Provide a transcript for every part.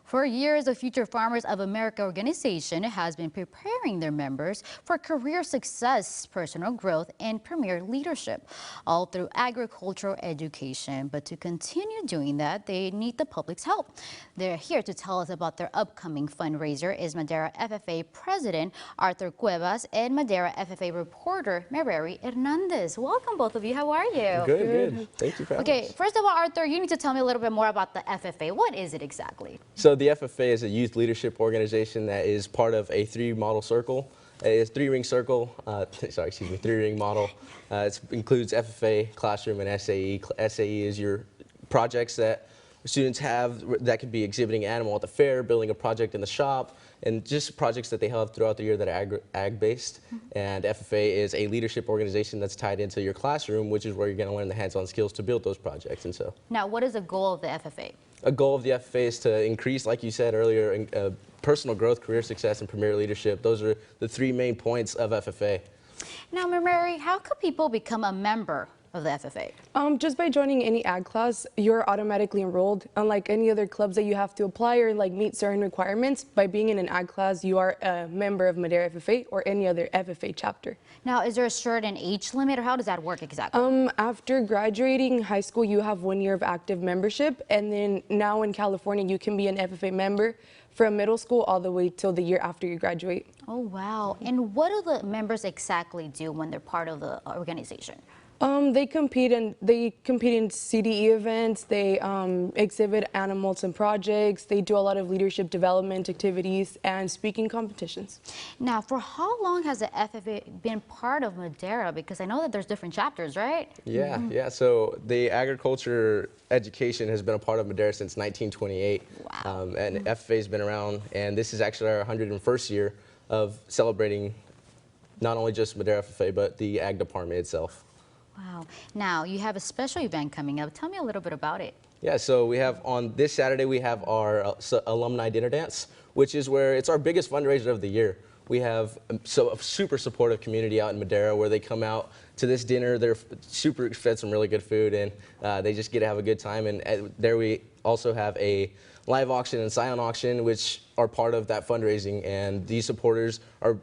For years, the Future Farmers of America organization has been preparing their members for career success, personal growth, and premier leadership, all through agricultural education. But to continue doing that, they need the public's help. They're here to tell us about their upcoming fundraiser is Madera FFA President Arthur Cuevas and Madera FFA reporter Mary Hernandez. Welcome, both of you. How are you? Good. Thank you for having us. First of all, Arthur, you need to tell me a little bit more about the FFA. What is it exactly? So the FFA is a youth leadership organization that is part of a three-ring circle. Three-ring model. It includes FFA, classroom, and SAE. SAE is your projects that students have that could be exhibiting an animal at the fair, building a project in the shop, and just projects that they have throughout the year that are ag-based. And FFA is a leadership organization that's tied into your classroom, which is where you're going to learn the hands-on skills to build those projects. And so, now, what is the goal of the FFA? A goal of the FFA is to increase, like you said earlier, personal growth, career success, and premier leadership. Those are the three main points of FFA. Now, Mary, how could people become a member of the FFA? Just by joining any ag class, you're automatically enrolled. Unlike any other clubs that you have to apply or meet certain requirements, by being in an ag class, you are a member of Madera FFA or any other FFA chapter. Now, is there a certain age limit, or how does that work exactly? After graduating high school, you have 1 year of active membership, and then now in California, you can be an FFA member from middle school all the way till the year after you graduate. Oh, wow. And what do the members exactly do when they're part of the organization? They compete in CDE events. They exhibit animals and projects. They do a lot of leadership development activities and speaking competitions. Now, for how long has the FFA been part of Madera? Because I know that there's different chapters, right? Yeah. So the agriculture education has been a part of Madera since 1928. Wow. And FFA has been around, and this is actually our 101st year of celebrating not only just Madera FFA, but the ag department itself. Wow. Now, you have a special event coming up. Tell me a little bit about it. Yeah, so we have on this Saturday, we have our alumni dinner dance, which is where it's our biggest fundraiser of the year. We have a super supportive community out in Madera where they come out to this dinner. They're super fed some really good food, and they just get to have a good time. And there we also have a live auction and silent auction, which are part of that fundraising. And these supporters are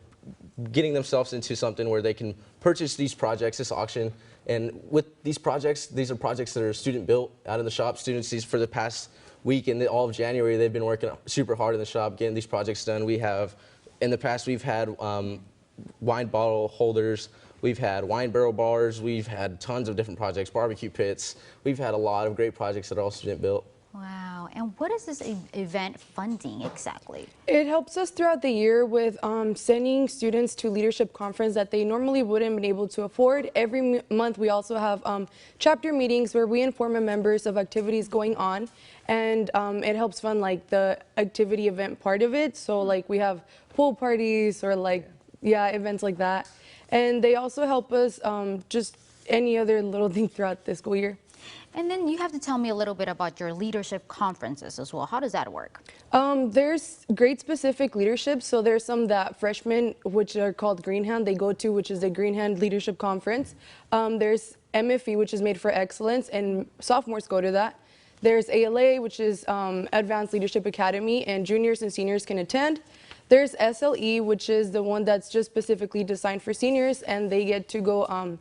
getting themselves into something where they can purchase these projects, this auction. And with these projects, these are projects that are student built out in the shop. Students, for the past week and all of January, they've been working super hard in the shop getting these projects done. We have, in the past, we've had wine bottle holders, we've had wine barrel bars, we've had tons of different projects, barbecue pits. We've had a lot of great projects that are all student built. Wow. And what is this event funding exactly? It helps us throughout the year with sending students to leadership conference that they normally wouldn't have been able to afford. Every month we also have chapter meetings where we inform our members of activities going on, and it helps fund the activity event part of it. So we have pool parties or events like that. And they also help us just any other little thing throughout the school year. And then you have to tell me a little bit about your leadership conferences as well. How does that work? There's grade specific leadership. So there's some that freshmen, which are called Green Hand, they go to, which is the Green Hand Leadership Conference. There's MFE, which is made for excellence, and sophomores go to that. There's ALA, which is Advanced Leadership Academy, and juniors and seniors can attend. There's SLE, which is the one that's just specifically designed for seniors, and they get to go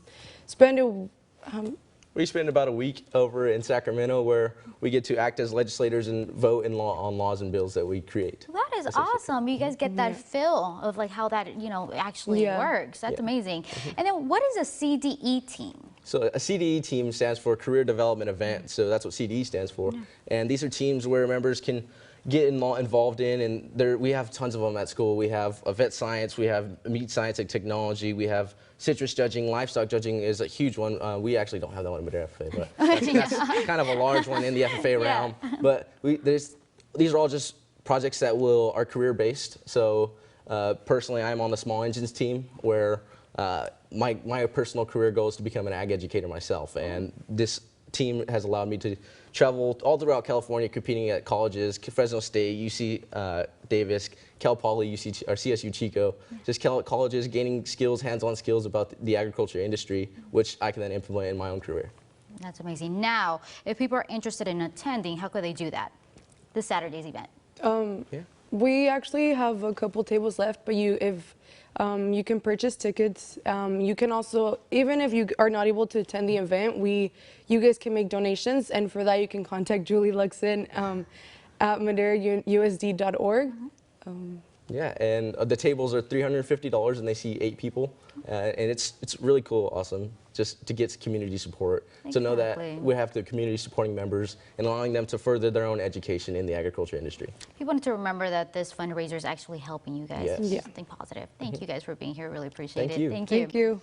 spend We spend about a week over in Sacramento where we get to act as legislators and vote on laws and bills that we create. That is awesome. You guys get that feel of how that actually works. That's amazing. And then what is a CDE team? So a CDE team stands for Career Development Event. So that's what CDE stands for. And these are teams where members can get involved in, and we have tons of them at school. We have vet science, we have meat science and technology, we have citrus judging, livestock judging is a huge one. We actually don't have that one in Madera FFA, but that's kind of a large one in the FFA realm. But these are all just projects that are career-based. So personally, I'm on the small engines team where my personal career goal is to become an ag educator myself, and this team has allowed me to travel all throughout California competing at colleges, Fresno State, UC Davis, Cal Poly, CSU Chico, just colleges gaining skills, hands-on skills about the agriculture industry, which I can then implement in my own career. That's amazing. Now, if people are interested in attending, how could they do that? This Saturday's event. Yeah. We actually have a couple tables left, but if you can purchase tickets. You can also, even if you are not able to attend the event, you guys can make donations, and for that you can contact Julie Luxon at maderausd.org. Yeah, and the tables are $350 and they see 8 people. And it's really cool, awesome, just to get community support. To know that Exactly. we have the community supporting members and allowing them to further their own education in the agriculture industry. People need to remember that this fundraiser is actually helping you guys. Yes. It's Yeah. something positive. Thank you guys for being here. Really appreciate Thank it. you. Thank you. Thank you.